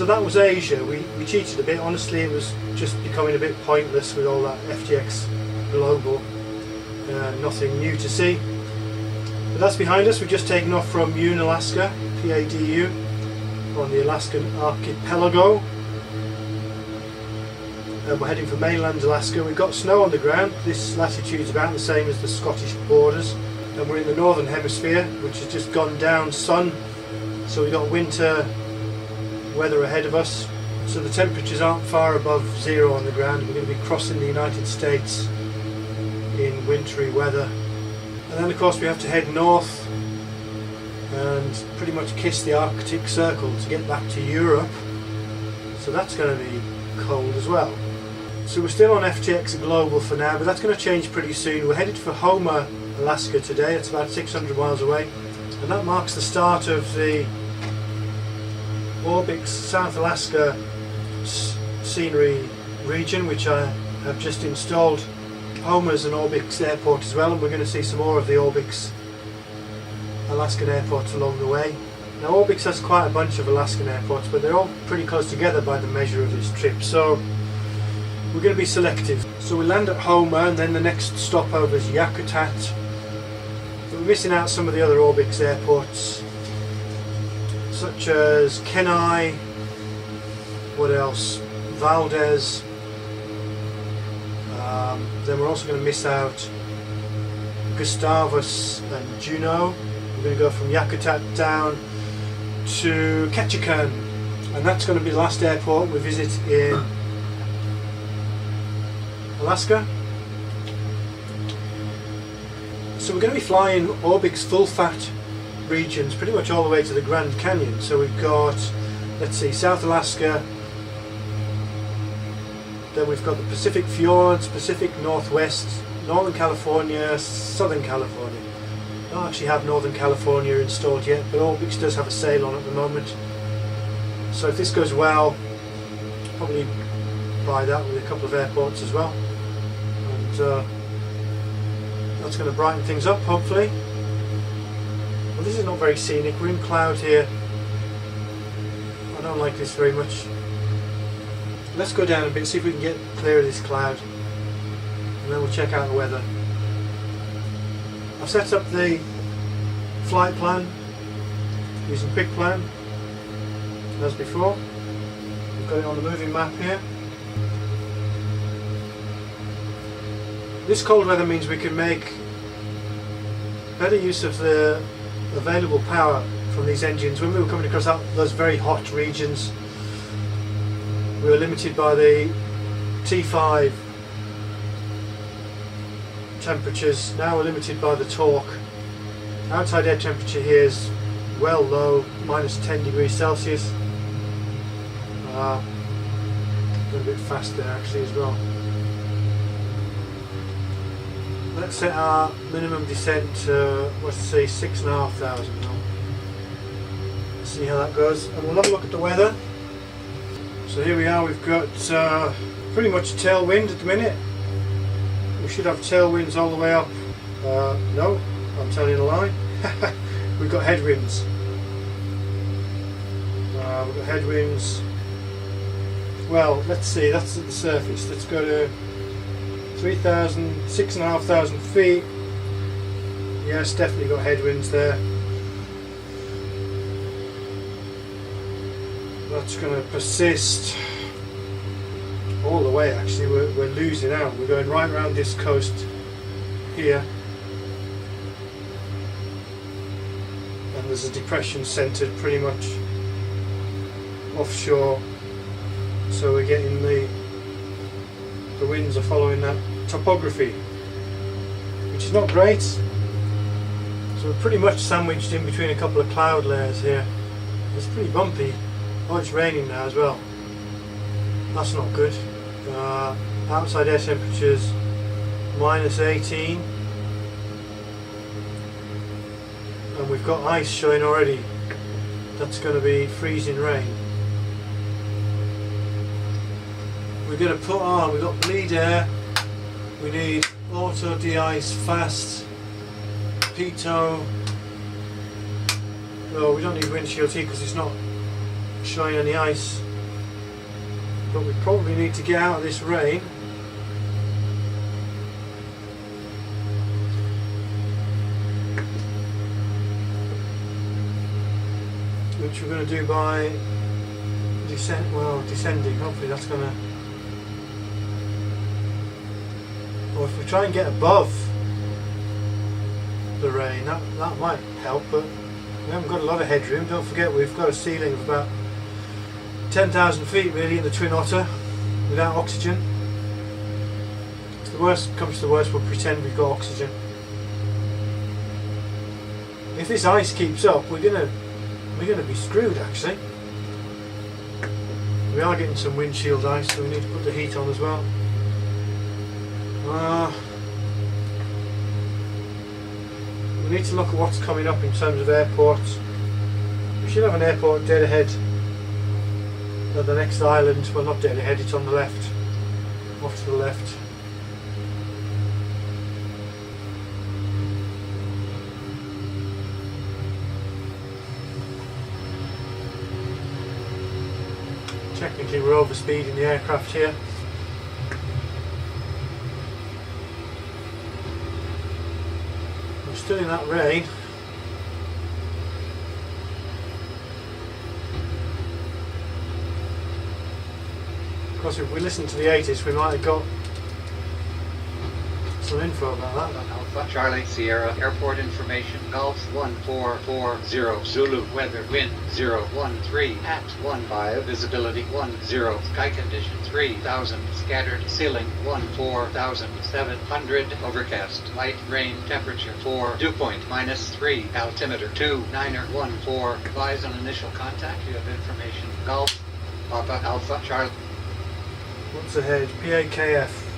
So that was Asia. We cheated a bit. Honestly, it was just becoming a bit pointless with all that FTX global. Nothing new to see. But that's behind us. We've just taken off from Unalaska, PADU, on the Alaskan archipelago. And we're heading for mainland Alaska. We've got snow on the ground. This latitude's about the same as the Scottish borders. And we're in the northern hemisphere, which has just gone down sun. So we've got winter weather ahead of us. So the temperatures aren't far above zero on the ground. We're going to be crossing the United States in wintry weather. And then of course we have to head north and pretty much kiss the Arctic Circle to get back to Europe. So that's going to be cold as well. So we're still on FTX Global for now, but that's going to change pretty soon. We're headed for Homer, Alaska today. It's about 600 miles away, and that marks the start of the Orbix South Alaska scenery region, which I have just installed. Homer's an Orbix airport as well, and we're going to see some more of the Orbix Alaskan airports along the way. Now Orbix has quite a bunch of Alaskan airports, but they're all pretty close together by the measure of this trip, so we're going to be selective. So we land at Homer, and then the next stopover is Yakutat. But we're missing out some of the other Orbix airports, such as Kenai, what else, Valdez. Then we're also going to miss out Gustavus and Juneau. We're going to go from Yakutat down to Ketchikan, and that's going to be the last airport we visit in Alaska. So we're going to be flying Orbix full fat regions pretty much all the way to the Grand Canyon. So we've got, let's see, South Alaska, then we've got the Pacific Fjords, Pacific Northwest, Northern California, Southern California. I don't actually have Northern California installed yet, but Orbix does have a sale on at the moment. So if this goes well, probably buy that with a couple of airports as well. And that's going to brighten things up, hopefully. Well, this is not very scenic. We're in cloud here. I don't like this very much. Let's go down a bit, see if we can get clear of this cloud, and then we'll check out the weather. I've set up the flight plan using Quick Plan as before. We've got it on the moving map here. This cold weather means we can make better use of the available power from these engines. When we were coming across those very hot regions, we were limited by the T5 temperatures. Now we're limited by the torque. Outside air temperature here is well low, minus 10 degrees Celsius. A bit fast there actually as well. Let's set our minimum descent to, let's say, 6,500 now. See how that goes, and we'll have a look at the weather. So here we are, we've got pretty much tailwind at the minute. We should have tailwinds all the way up. No, I'm telling a lie. We've got headwinds. We've got headwinds. Well, let's see, that's at the surface. Let's go to 6,500 feet. Yes, definitely got headwinds there. That's going to persist all the way. Actually, we're losing out. We're going right around this coast here, and there's a depression centered pretty much offshore, so we're getting the winds are following that topography, which is not great. So we're pretty much sandwiched in between a couple of cloud layers here. It's pretty bumpy. Oh, it's raining now as well. That's not good. Outside air temperatures minus 18, and we've got ice showing already. That's going to be freezing rain. We're going to put on, we've got bleed air, we need auto de-ice fast, pitot. No, we don't need windshield heat because it's not showing any ice. but we probably need to get out of this rain. Which we're going to do by descending. Hopefully that's going to... Or if we try and get above the rain, that might help, but we haven't got a lot of headroom. Don't forget we've got a ceiling of about 10,000 feet really in the Twin Otter without oxygen. If the worst comes to the worst, we'll pretend we've got oxygen. If this ice keeps up, we're gonna be screwed actually. We are getting some windshield ice, so we need to put the heat on as well. We need to look at what's coming up in terms of airports. We should have an airport dead ahead at the next island. Well, not dead ahead, it's on the left, off to the left. Technically we're overspeeding the aircraft here. We're still in that rain. Of course, if we listen to the 80s, we might have got some info about that. Alpha Charlie Sierra Airport information. Golf 1440 Zulu. Weather wind 013 at 15. Visibility 10. Sky condition 3000. Scattered ceiling 14,700. Overcast. Light rain. Temperature 4. Dew point -3. Altimeter 2914. Advise on initial contact. You have information. Golf Papa Alpha Charlie. What's ahead? PAKF.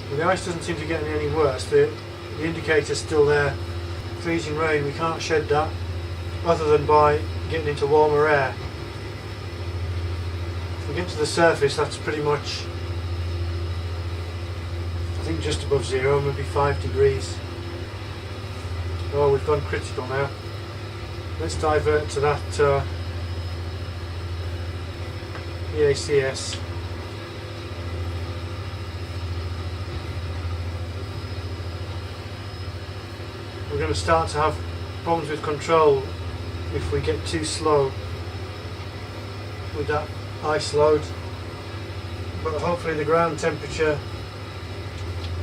Well, the ice doesn't seem to get any worse. The indicator's still there. Freezing rain, we can't shed that other than by getting into warmer air. If we get to the surface, that's pretty much, I think, just above zero, maybe 5 degrees. Oh, we've gone critical now. Let's divert to that EACS. We're going to start to have problems with control if we get too slow with that ice load, but hopefully the ground temperature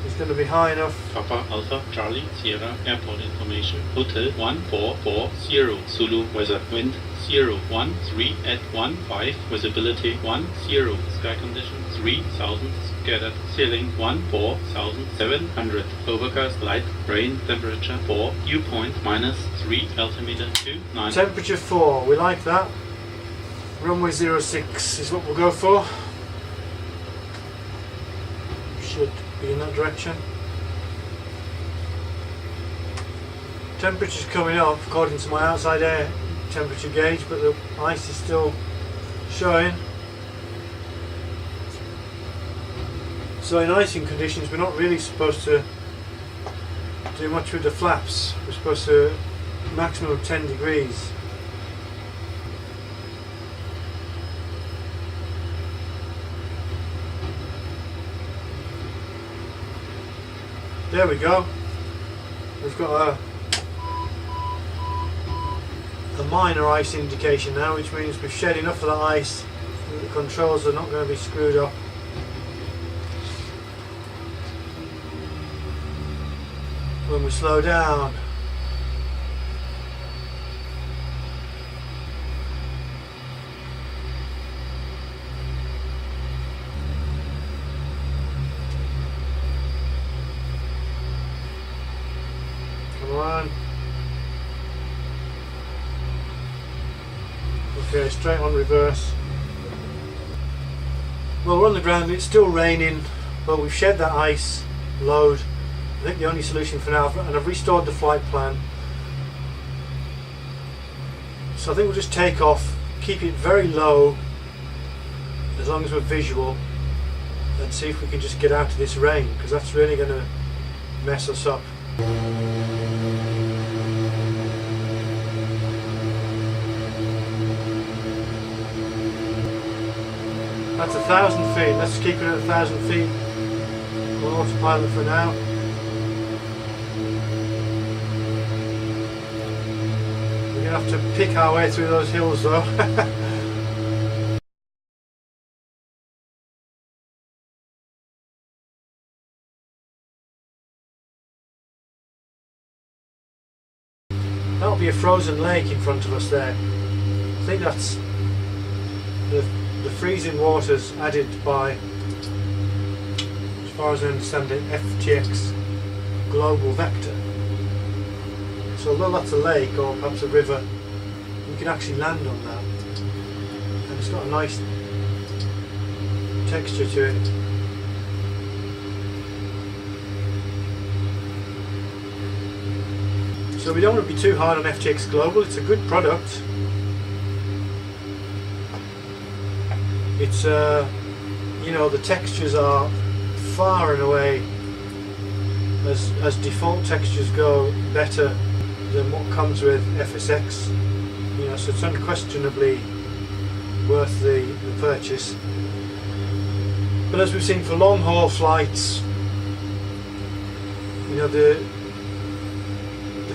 is going to be high enough. Papa Alpha Charlie Sierra Airport information. Hotel 1440 Zulu. Weather wind 013 at 15. Visibility 10. Sky condition 3000. Scattered ceiling 14,700. Overcast light rain. Temperature 4. Dew point -3. Altimeter 29. Temperature 4, we like that. Runway 06 is what we'll go for. Should be in that direction. Temperature's coming up according to my outside air temperature gauge, but the ice is still showing. So in icing conditions, we're not really supposed to do much with the flaps. We're supposed to maximum of 10 degrees. There we go. We've got a minor ice indication now, which means we've shed enough of that ice that the controls are not going to be screwed up. When we slow down. Come on. Okay, straight on reverse. Well, we're on the ground, it's still raining, but we've shed that ice load. I think the only solution for now, and I've restored the flight plan. So I think we'll just take off, keep it very low, as long as we're visual, and see if we can just get out of this rain, because that's really going to mess us up. That's 1,000 feet. Let's keep it at 1,000 feet on autopilot for now. We're going to have to pick our way through those hills though. That'll be a frozen lake in front of us there. I think that's the freezing waters added by, as far as I understand it, FTX Global Vector. So although that's a lake or perhaps a river, you can actually land on that. And it's got a nice texture to it. So we don't want to be too hard on FTX Global. It's a good product. It's you know, the textures are far and away, as default textures go, better than what comes with FSX. You know, so it's unquestionably worth the purchase. But as we've seen for long haul flights, you know, the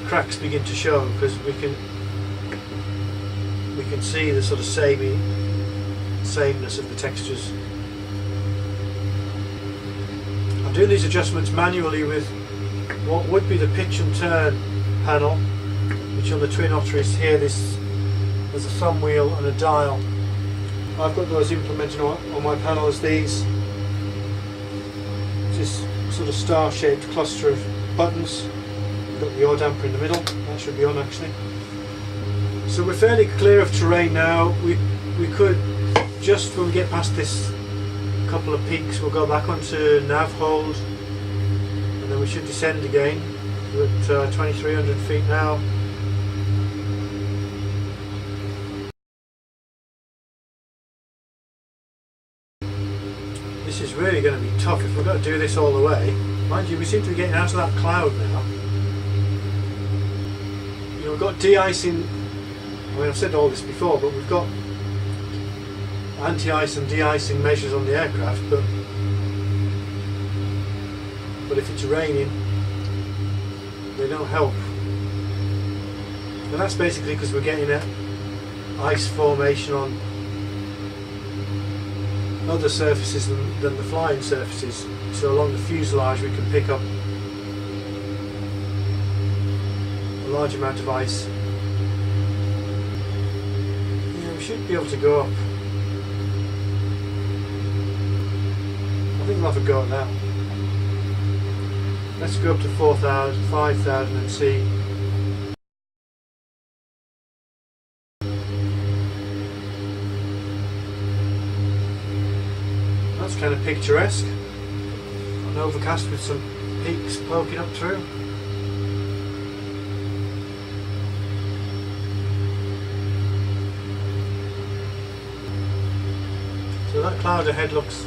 cracks begin to show because we can see the sort of sameness of the textures. I'm doing these adjustments manually with what would be the pitch and turn panel, which on the Twin Otter is here. There's a thumb wheel and a dial. I've got those implemented on my panel as these. This sort of star-shaped cluster of buttons. We've got the yaw damper in the middle. That should be on actually. So we're fairly clear of terrain now. We could, just when we get past this couple of peaks, we'll go back onto nav hold, and then we should descend again. We're at 2,300 feet now. This is really going to be tough if we've got to do this all the way. Mind you, we seem to be getting out of that cloud now. You know, we've got de-icing. I mean, I've said all this before, but we've got anti-ice and de-icing measures on the aircraft, but if it's raining, they don't help. And that's basically because we're getting an ice formation on other surfaces than the flying surfaces. So along the fuselage we can pick up a large amount of ice. Yeah, we should be able to go up. I think we'll have a go at that. Let's go up to 4,000, 5,000 and see. That's kind of picturesque. An overcast with some peaks poking up through. So that cloud ahead looks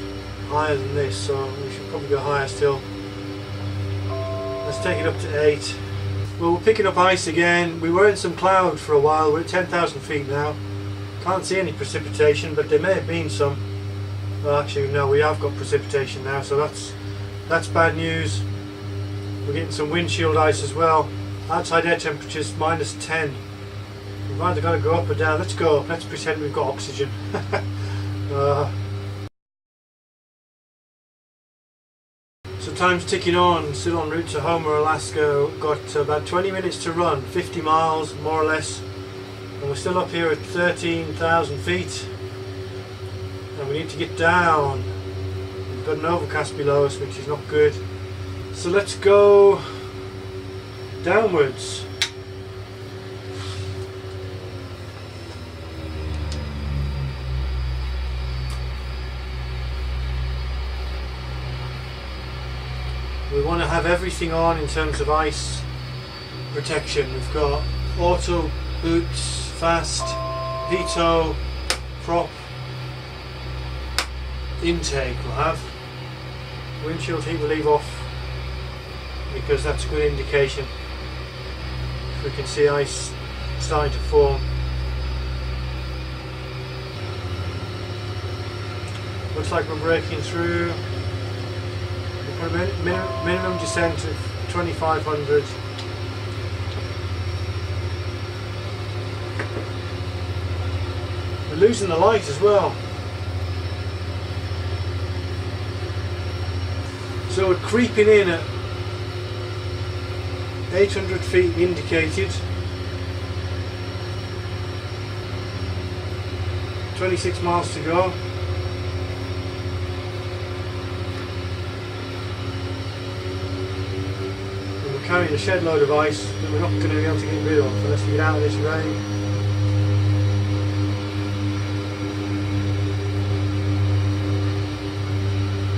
higher than this, so we should probably go higher still. Let's take it up to 8. Well, we're picking up ice again. We were in some cloud for a while. We're at 10,000 feet now. Can't see any precipitation, but there may have been some. Well, actually no, we have got precipitation now, so that's bad news. We're getting some windshield ice as well. Outside air temperatures -10. We've either got to go up or down. Let's go up. Let's pretend we've got oxygen. So time's ticking on. Still en route to Homer, Alaska. Got about 20 minutes to run, 50 miles more or less, and we're still up here at 13,000 feet. And we need to get down. We've got an overcast below us, which is not good. So let's go downwards. We want to have everything on in terms of ice protection. We've got auto boots, fast, pitot, prop, intake. We'll have windshield heat relief off because that's a good indication if we can see ice starting to form. Looks like we're breaking through. We've got a minimum descent of 2,500. We're losing the light as well. So we're creeping in at 800 feet indicated. 26 miles to go. And we're carrying a shed load of ice that we're not going to be able to get rid of unless we get out of this rain.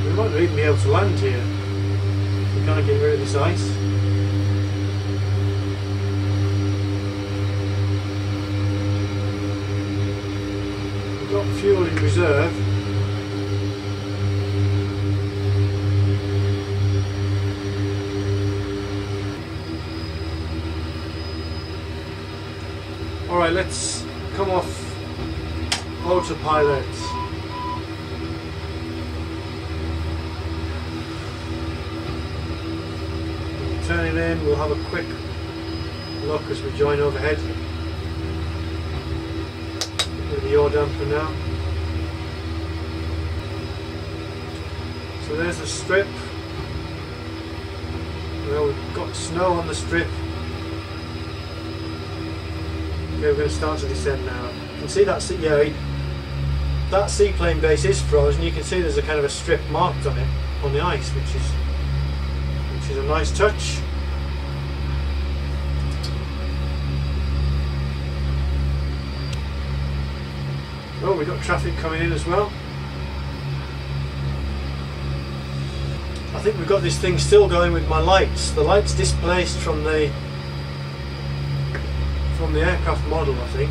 We might not even be able to land here. We can't get rid of this ice. We've got fuel in reserve. Alright, let's come off autopilot. Turn it in, we'll have a quick look as we join overhead. With the yaw damper now. So there's the strip. Well, we've got snow on the strip. Okay, we're going to start to descend now. You can see that that seaplane base is frozen. You can see there's a kind of a strip marked on it on the ice, which is a nice touch. Oh, we've got traffic coming in as well. I think we've got this thing still going with my lights. The lights displaced from the aircraft model, I think.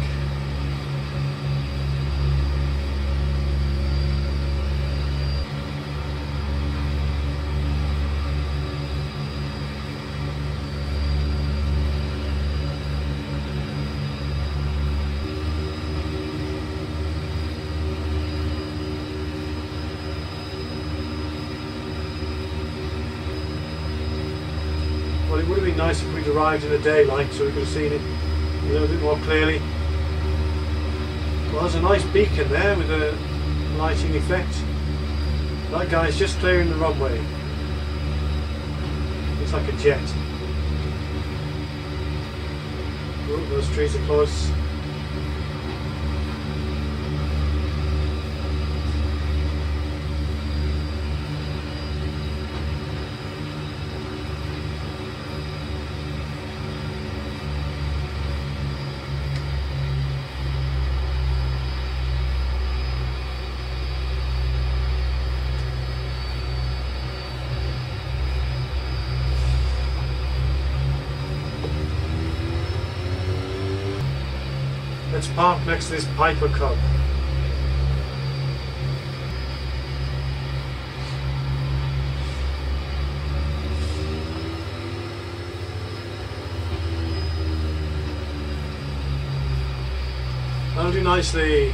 Well, it would have been nice if we'd arrived in the daylight so we could have seen it a little bit more clearly. Well, there's a nice beacon there with a lighting effect. That guy's just clearing the runway. Looks like a jet. Oh, those trees are close. Let's park next to this Piper Cub. That'll do nicely.